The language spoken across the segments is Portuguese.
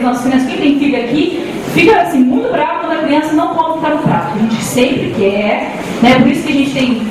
nossas crianças, quem tem filho aqui, fica assim, muito bravo quando a criança não come o que está no prato. A gente sempre quer, né? Por isso que a gente tem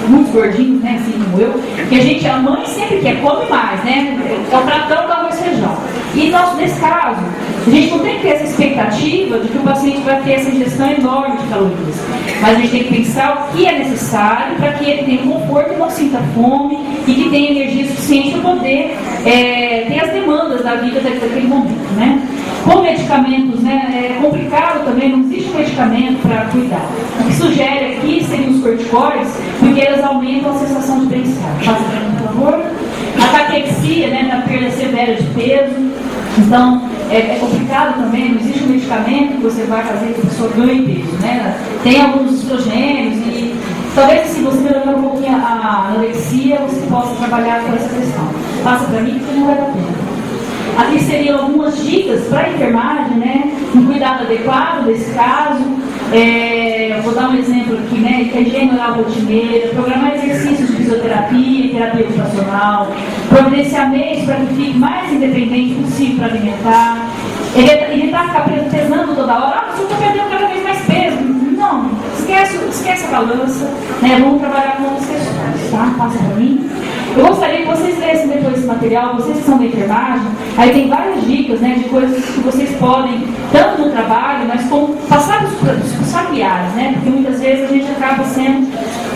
muitos gordinhos, né? Assim como eu, que a mãe sempre quer, come mais, né? É o pratão do arroz e feijão. E nesse caso, a gente não tem que ter essa expectativa de que o paciente vai ter essa ingestão enorme de calorias. Mas a gente tem que pensar o que é necessário para que ele tenha conforto e não sinta fome e que tenha energia suficiente para poder ter as demandas da vida daquele momento, né? Com medicamentos, né, é complicado também, não existe um medicamento para cuidar. O que sugere aqui seriam os corticoides, porque eles aumentam a sensação de bem-estar. Passa para mim, por favor. A caquexia, né, na perda severa de peso. Então, é complicado também, não existe um medicamento que você vai fazer que a pessoa ganhe peso, né? Tem alguns estrogênios e talvez se você melhorar um pouquinho a anorexia, você possa trabalhar com essa questão. Passa para mim porque não vai dar pena. Aqui seriam algumas dicas para a enfermagem, né? Um cuidado adequado desse caso. Vou dar um exemplo aqui, né? Higiene oral rotineira, programar exercícios de fisioterapia, terapia ocupacional, providenciar meios para que fique mais independente possível para alimentar. Evitar ficar pesando toda hora. Você está perdendo cada vez mais peso. Não, esquece a balança, né? Vamos trabalhar com outras questões, tá? Passa para mim. Eu gostaria que vocês lessem depois esse material, vocês que são da enfermagem, aí tem várias dicas, né, de coisas que vocês podem, tanto no trabalho, mas como passar para os familiares, né, porque muitas vezes a gente acaba sendo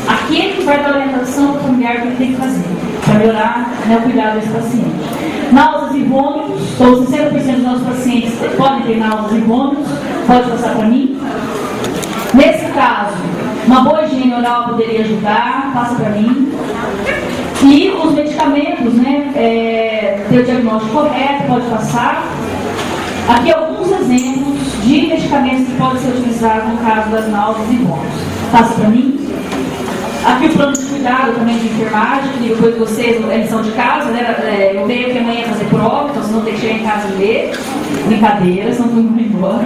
aquele que vai dar orientação para o familiar que ele tem que fazer, para melhorar, né, o cuidado desse paciente. Náuseas e vômitos, então 60% dos nossos pacientes podem ter náuseas e vômitos, pode passar para mim. Nesse caso, uma boa higiene oral poderia ajudar, passa para mim. E os medicamentos, né, ter o diagnóstico correto, pode passar. Aqui alguns exemplos de medicamentos que podem ser utilizados no caso das náuseas e vômitos. Passa para mim. Aqui o plano de cuidado também de enfermagem, que depois de vocês, é lição de casa, né? Eu venho aqui amanhã fazer prova, então vocês vão ter que chegar em casa e ler. Brincadeira, senão não vou embora.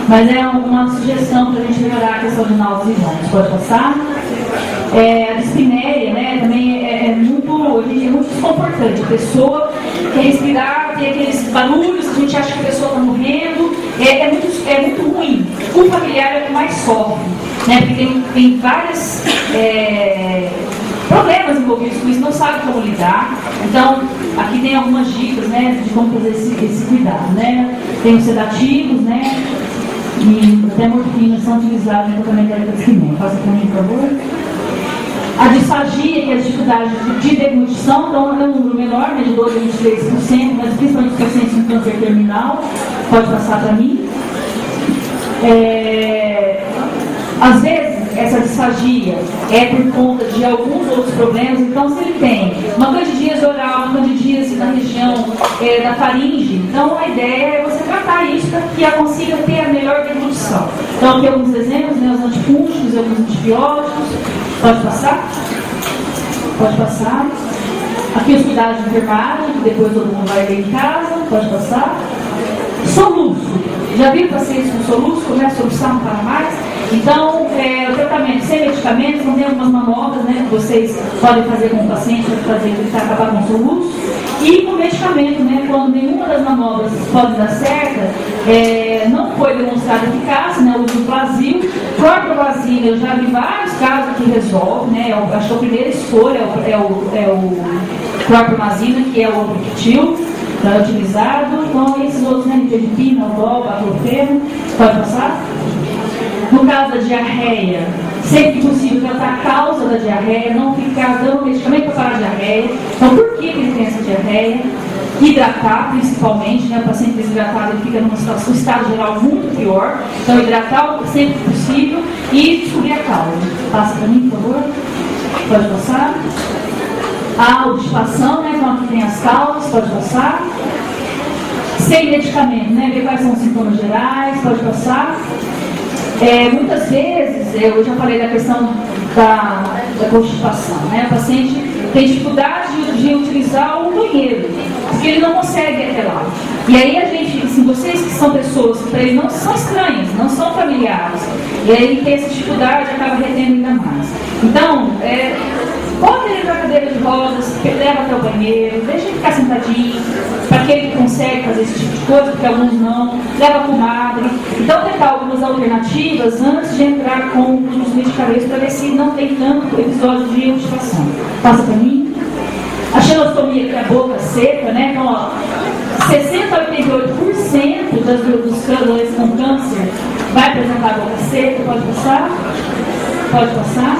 Mas é uma sugestão para a gente melhorar a questão de náuseas e vômitos. Pode passar. A dispneia, né, também é muito desconfortante. A pessoa quer respirar, tem aqueles barulhos, a gente acha que a pessoa está morrendo. É muito ruim. O familiar é o que mais sofre, né, porque tem vários problemas envolvidos com isso, não sabe como lidar. Então, aqui tem algumas dicas, né, de como fazer esse cuidado, né. Tem os sedativos, né, e até morfinas são utilizadas no tratamento da dispneia. Passa para mim, por favor. A disfagia, que é a dificuldade de deglutição, então é um número menor, né, de 12 a 23%, mas principalmente os pacientes com câncer terminal. Pode passar para mim. Às vezes, essa disfagia é por conta de alguns outros problemas. Então, se ele tem uma candidíase oral, uma candidíase na região da faringe, então a ideia é você tratar isso para que ela consiga ter a melhor deglutição. Então, aqui alguns exemplos, né, os antifúngicos, alguns antibióticos. Pode passar? Pode passar. Aqui os cuidados de enfermagem, que depois todo mundo vai ver em casa. Pode passar. Soluço. Já viu pacientes com soluço? Começa a soluçar, não para mais? Então, o tratamento sem medicamentos, não tem algumas manobras, né, que vocês podem fazer com o paciente para tentar acabar com o soluço. E com medicamento, né, quando nenhuma das manobras pode dar certo, não foi demonstrada eficácia, né, o uso do Plasil. Clorpromazina, eu já vi vários casos que resolve, né, acho que a primeira escolha é o clorpromazina, que é o Obrictil, utilizado. Então, esses outros, né, nifedipina, Aldol, baclofeno, pode passar. No caso da diarreia, sempre que possível tratar a causa da diarreia, não ficar dando medicamento para parar a diarreia. Então, por que ele tem essa diarreia? Hidratar, principalmente, né? O paciente desidratado ele fica num estado geral muito pior. Então, hidratar sempre que possível e descobrir a causa. Passa para mim, por favor. Pode passar. A audifação, né? Então, aqui tem as causas, pode passar. Sem medicamento, né? Ver quais são os sintomas gerais, pode passar. Muitas vezes, eu já falei da questão da constipação, né? O paciente tem dificuldade de utilizar o banheiro, porque ele não consegue ir até lá. E aí a gente, assim, vocês que são pessoas que para ele não são estranhas, não são familiares, e aí ele tem essa dificuldade e acaba retendo ainda mais. Então, bota ele na cadeira de rodas, leva até o banheiro, deixa ele ficar sentadinho, para aquele que consegue fazer esse tipo de coisa, porque alguns não, leva para o madre. Então, tentar algumas alternativas antes de entrar com os medicamentos para ver se não tem tanto episódio de obstipação. Passa para mim. A xilostomia, que é a boca seca, né? Então, ó, 60 a 88% dos doentes com câncer vai apresentar a boca seca. Pode passar? Pode passar.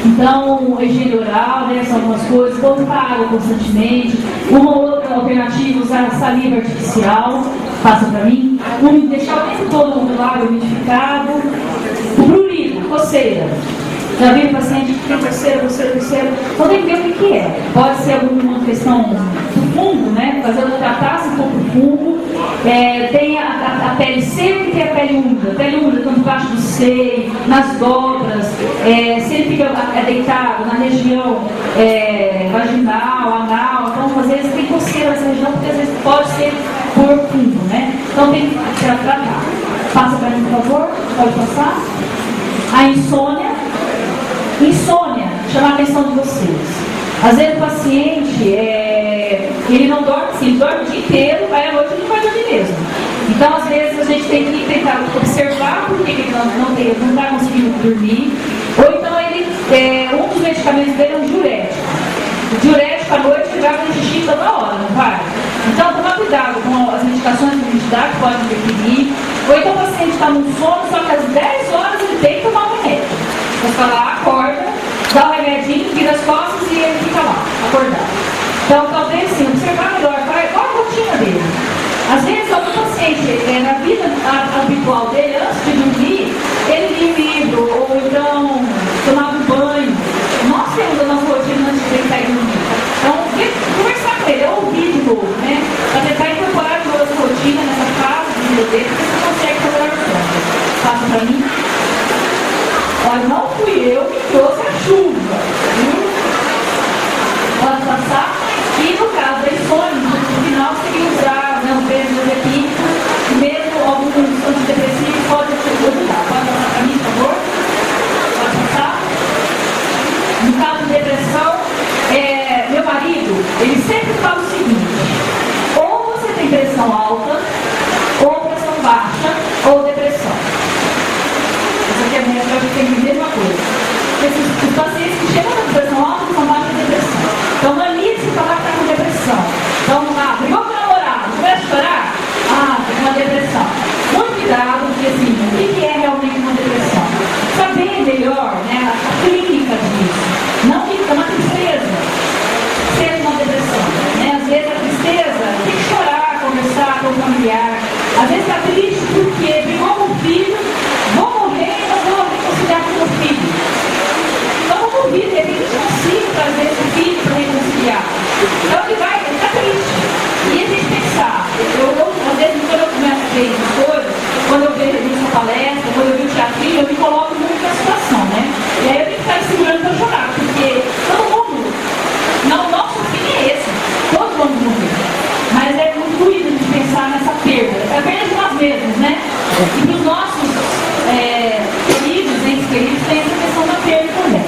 Então, higiene oral, né, são algumas coisas, botar água constantemente. Uma outra alternativa, usar saliva artificial, passa para mim. Deixar o tempo todo o lábio umidificado. O prurido, coceira. Já vi o paciente que tem coceira. Então tem que ver o que é. Pode ser alguma questão do fungo, né? Fazer uma tratar-se um pouco do fungo. Tem a pele seca e tem a pele úmida. A pele úmida, tanto embaixo do seio, nas dobras. Se ele fica deitado na região vaginal, anal, então às vezes tem coceira nessa região, porque às vezes pode ser por fungo, né? Então tem que tratar. Passa para mim, por favor. Pode passar. A insônia, chamar a atenção de vocês. Às vezes o paciente, ele não dorme, sim, ele dorme o dia inteiro, aí à noite ele não vai dormir mesmo. Então, às vezes, a gente tem que tentar observar por que ele não está conseguindo dormir. Ou então, um dos medicamentos dele é um diurético. O diurético à noite ele vai fazer xixi toda hora, não vai? Então, tomar cuidado com as medicações que a gente dá, que podem interferir. Ou então o paciente está no sono, só que às 10 horas ele tem que tomar um remédio. Você fala, acorda, dá um remedinho, vira as costas e ele fica lá, acordado. Então, talvez sim, observar melhor, qual a rotina dele. Às vezes, algum paciente, na vida habitual dele, antes de dormir, ele lia um livro, ou então tomava um banho. Nós temos a nossa rotina antes de ele sair dormir. Então, conversar com ele, ouvir de novo, né? Para tentar incorporar de novo essa rotina nessa fase de vida dele, porque você consegue fazer a coisa. Passa para mim. Olha, não fui eu que trouxe a chuva, viu? Pode passar. E no caso da insônia, no final seria usar o benzodiazepínico, mesmo alguns antidepressivos podem ajudar. Pode passar para mim, por favor? Pode passar. No caso de depressão, meu marido, ele sempre fala o seguinte: ou você tem pressão alta, ou pressão baixa, ou depressão. Essa aqui é a minha, eu tenho a mesma coisa. Os pacientes que chegam com pressão alta são baixa de depressão. Então, não é se falar que está com depressão. Então, brigou com o namorado, começa a chorar? Tem uma depressão. Muito cuidado, porque assim, o que é realmente uma depressão? Saber melhor, né, a clínica disso. Não que é uma tristeza seja uma depressão. Né? Às vezes a tristeza tem que chorar, conversar com o familiar. Às vezes está triste porque brigou com o filho, vou morrer e não vou reconciliar com o meu filho. Então, vou morrer, de repente consigo trazer esse filho para reconciliar. Então, ele está triste. E a gente pensar, às vezes, quando eu começo a ver essas coisas, quando eu vejo essa palestra, quando eu vejo o teatrinho, eu me coloco muito na situação, né? E aí eu tenho que estar me segurando para chorar, porque todo mundo, nosso fim é esse, todos vamos morrer. Mas é muito doído de pensar nessa perda, é a perda de nós mesmos, né? E para os nossos queridos, entes queridos, tem essa questão da perda também.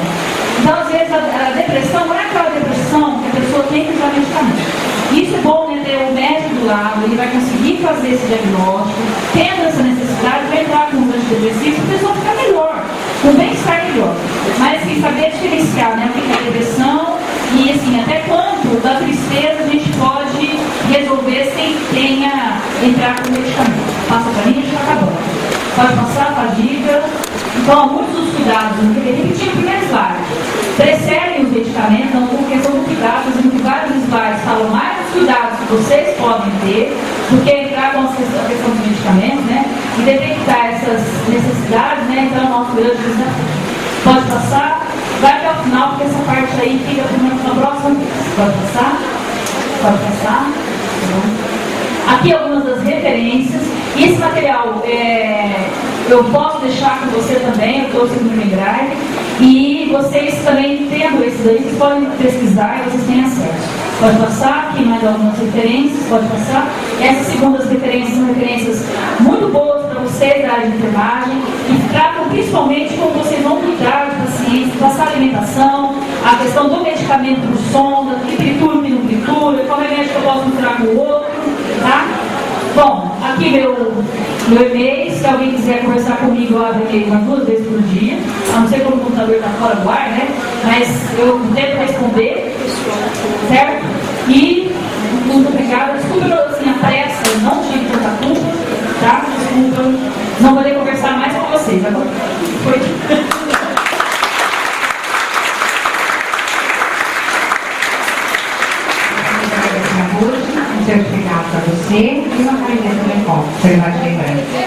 Então, às vezes, a depressão não é aquela depressão que a pessoa tem que usar medicamento. Isso é bom, né, ter o médico do lado, ele vai conseguir fazer esse diagnóstico, tendo essa necessidade, vai entrar com os antidepressivos, a pessoa fica melhor, com bem-estar melhor. Mas, assim, saber diferenciar, né, o que é a depressão e, assim, até quanto da tristeza a gente pode resolver sem tenha entrar com o medicamento. Passa para mim, a gente está acabando. Pode passar a dica. Então, muitos dos cuidados, repetir o primeiro slide. Precedem os medicamentos, então, com questão do cuidado, em vários slides falam mais dos cuidados que vocês podem ter, do que entrar com a questão dos medicamentos, né? E detectar essas necessidades, né? Então, é o nosso grande desafio. Pode passar, vai até o final, porque essa parte aí fica na próxima vez. Pode passar? Pode passar? Aqui algumas das referências. Esse material eu posso deixar com você também, eu trouxe no pendrive. E vocês também tendo esses aí, vocês podem pesquisar e vocês têm acesso. Pode passar, aqui mais algumas referências, pode passar. Essas segundas referências são referências muito boas para vocês da área de enfermagem e tratam principalmente como vocês vão cuidar de pacientes, passar alimentação, a questão do medicamento do sonda, que tritura, que não tritura, qual remédio que eu posso misturar com o outro, tá? Bom, aqui meu e-mail, se alguém quiser conversar comigo, eu abro e-mail umas 2 vezes por dia, a não ser quando o computador está fora do ar, né? Mas eu tento responder, certo? E muito obrigada. Desculpa assim, a pressa, eu não tive tanta culpa, tá? Desculpa, não vou poder conversar mais com vocês agora. Foi. Um certificado para você e uma caneta de telefone, você vai te lembrar.